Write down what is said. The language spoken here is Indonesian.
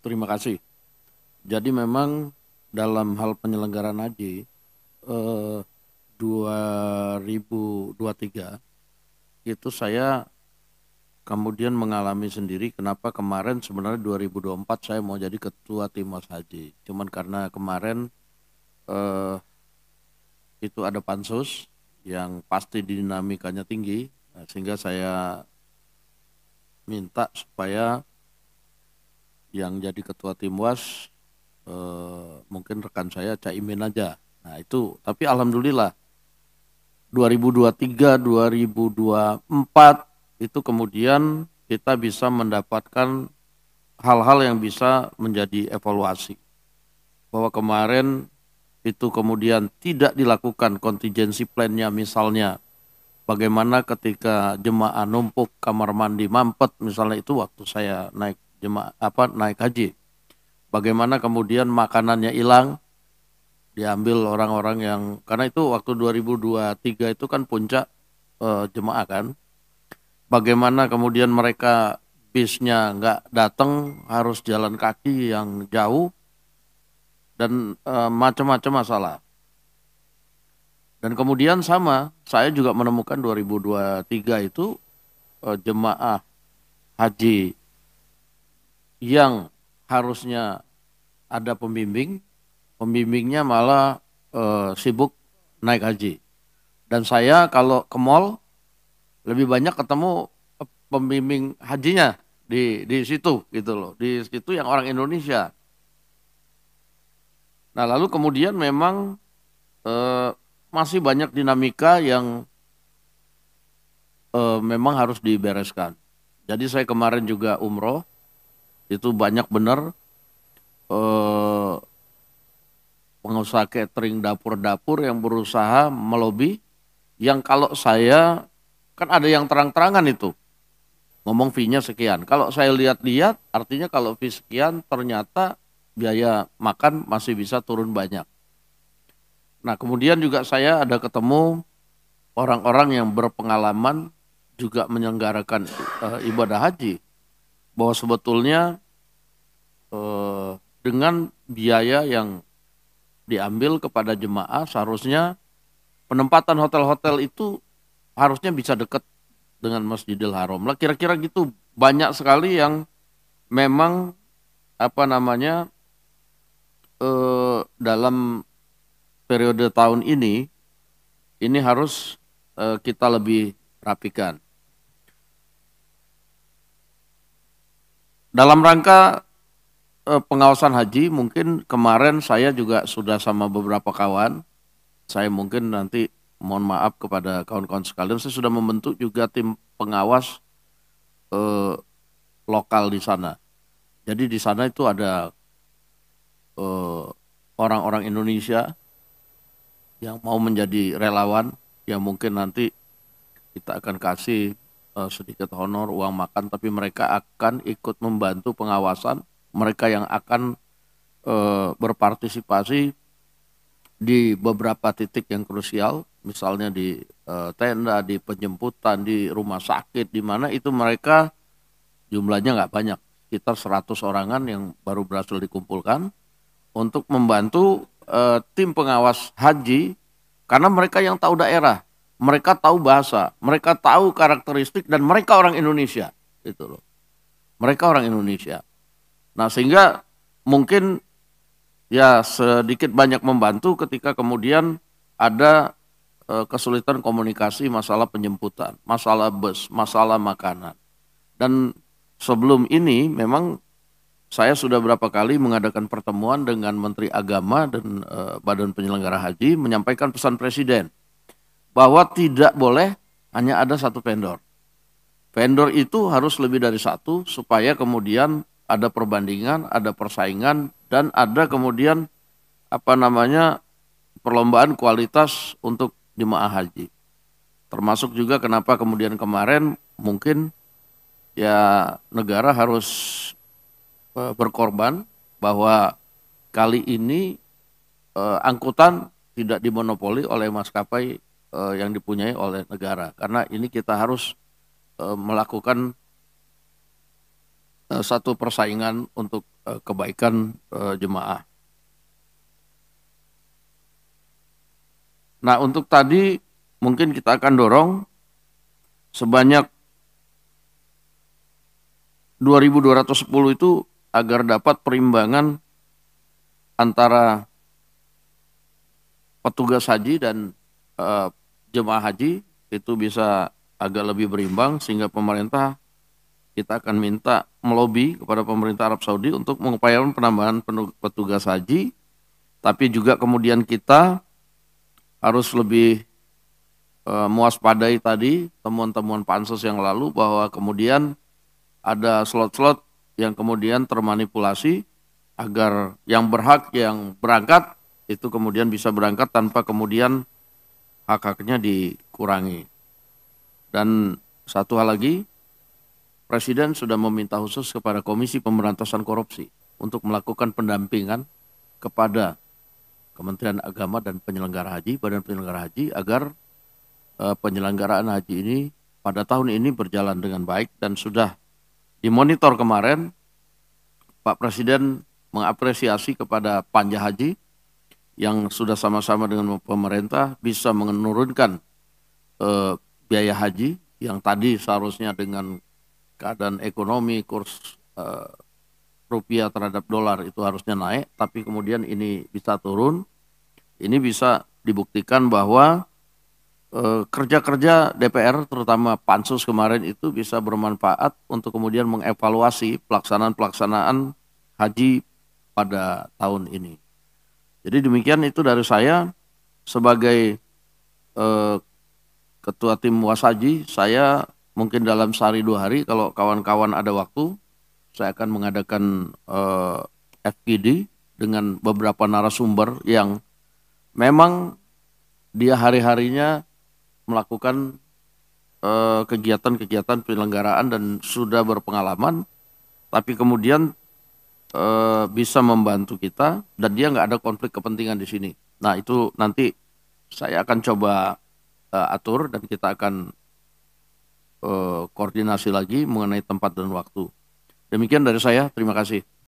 Terima kasih. Jadi memang dalam hal penyelenggaraan haji eh, 2023 itu saya kemudian mengalami sendiri kenapa kemarin sebenarnya 2024 saya mau jadi ketua Timos Haji. Cuman karena kemarin eh, itu ada pansus yang pasti dinamikanya tinggi, sehingga saya minta supaya yang jadi ketua Timwas mungkin rekan saya Caimin aja. Nah itu, tapi alhamdulillah 2023, 2024 itu kemudian kita bisa mendapatkan hal-hal yang bisa menjadi evaluasi. Bahwa kemarin itu kemudian tidak dilakukan contingency plan-nya, misalnya bagaimana ketika jemaah numpuk kamar mandi mampet, misalnya itu waktu saya naik jemaah naik haji. Bagaimana kemudian makanannya hilang, diambil orang-orang yang, karena itu waktu 2023 itu kan puncak jemaah kan. Bagaimana kemudian mereka bisnya nggak datang, harus jalan kaki yang jauh, dan macam-macam masalah. Dan kemudian sama, saya juga menemukan 2023 itu jemaah haji yang harusnya ada pembimbing, pembimbingnya malah sibuk naik haji. Dan saya kalau ke mall lebih banyak ketemu pembimbing hajinya di situ gitu loh, di situ yang orang Indonesia. Nah lalu kemudian memang eh, masih banyak dinamika yang memang harus dibereskan. Jadi saya kemarin juga umroh, itu banyak benar eh, pengusaha catering, dapur-dapur yang berusaha melobi, yang kalau saya kan ada yang terang-terangan itu ngomong fee-nya sekian. Kalau saya lihat-lihat artinya kalau fee sekian ternyata biaya makan masih bisa turun banyak. Nah, kemudian juga saya ada ketemu orang-orang yang berpengalaman juga menyelenggarakan ibadah haji, bahwa sebetulnya eh, dengan biaya yang diambil kepada jemaah seharusnya penempatan hotel-hotel itu harusnya bisa dekat dengan Masjidil Haram lah, kira-kira gitu. Banyak sekali yang memang apa namanya dalam periode tahun ini harus kita lebih rapikan dalam rangka pengawasan haji. Mungkin kemarin saya juga sudah sama beberapa kawan, saya mungkin nanti mohon maaf kepada kawan-kawan sekalian, saya sudah membentuk juga tim pengawas eh, lokal di sana. Jadi di sana itu ada eh, orang-orang Indonesia yang mau menjadi relawan, yang mungkin nanti kita akan kasih sedikit honor uang makan, tapi mereka akan ikut membantu pengawasan, mereka yang akan berpartisipasi di beberapa titik yang krusial, misalnya di tenda, di penjemputan, di rumah sakit, di mana itu mereka jumlahnya nggak banyak, sekitar 100 orangan yang baru berhasil dikumpulkan untuk membantu tim pengawas haji, karena mereka yang tahu daerah, mereka tahu bahasa, mereka tahu karakteristik, dan mereka orang Indonesia, itu loh. Mereka orang Indonesia. Nah, sehingga mungkin ya sedikit banyak membantu ketika kemudian ada kesulitan komunikasi, masalah penjemputan, masalah bus, masalah makanan. Dan sebelum ini memang saya sudah berapa kali mengadakan pertemuan dengan Menteri Agama dan Badan Penyelenggara Haji, menyampaikan pesan Presiden bahwa tidak boleh hanya ada satu vendor. Vendor itu harus lebih dari satu supaya kemudian ada perbandingan, ada persaingan, dan ada kemudian apa namanya perlombaan kualitas untuk jemaah haji. Termasuk juga kenapa kemudian kemarin mungkin ya negara harus berkorban, bahwa kali ini angkutan tidak dimonopoli oleh maskapai yang dipunyai oleh negara, karena ini kita harus melakukan satu persaingan untuk kebaikan jemaah. Nah, untuk tadi mungkin kita akan dorong sebanyak 2.210 itu agar dapat perimbangan antara petugas haji dan jemaah haji itu bisa agak lebih berimbang, sehingga pemerintah kita akan minta melobi kepada pemerintah Arab Saudi untuk mengupayakan penambahan petugas haji, tapi juga kemudian kita harus lebih mewaspadai tadi temuan-temuan pansus yang lalu bahwa kemudian ada slot-slot yang kemudian termanipulasi agar yang berhak yang berangkat itu kemudian bisa berangkat tanpa kemudian hak-haknya dikurangi. Dan satu hal lagi, Presiden sudah meminta khusus kepada Komisi Pemberantasan Korupsi untuk melakukan pendampingan kepada Kementerian Agama dan penyelenggara haji, Badan Penyelenggara Haji, agar penyelenggaraan haji ini pada tahun ini berjalan dengan baik. Dan sudah dimonitor kemarin, Pak Presiden mengapresiasi kepada panja haji yang sudah sama-sama dengan pemerintah bisa menurunkan biaya haji yang tadi seharusnya dengan keadaan ekonomi, kurs rupiah terhadap dolar itu harusnya naik, tapi kemudian ini bisa turun. Ini bisa dibuktikan bahwa kerja-kerja DPR terutama pansus kemarin itu bisa bermanfaat untuk kemudian mengevaluasi pelaksanaan haji pada tahun ini. Jadi demikian itu dari saya sebagai Ketua Tim Wasaji. Saya mungkin dalam sehari 2 hari kalau kawan-kawan ada waktu, saya akan mengadakan FGD dengan beberapa narasumber yang memang dia hari-harinya melakukan kegiatan-kegiatan penyelenggaraan dan sudah berpengalaman, tapi kemudian bisa membantu kita dan dia nggak ada konflik kepentingan di sini. Nah, itu nanti saya akan coba atur dan kita akan koordinasi lagi mengenai tempat dan waktu. Demikian dari saya, terima kasih.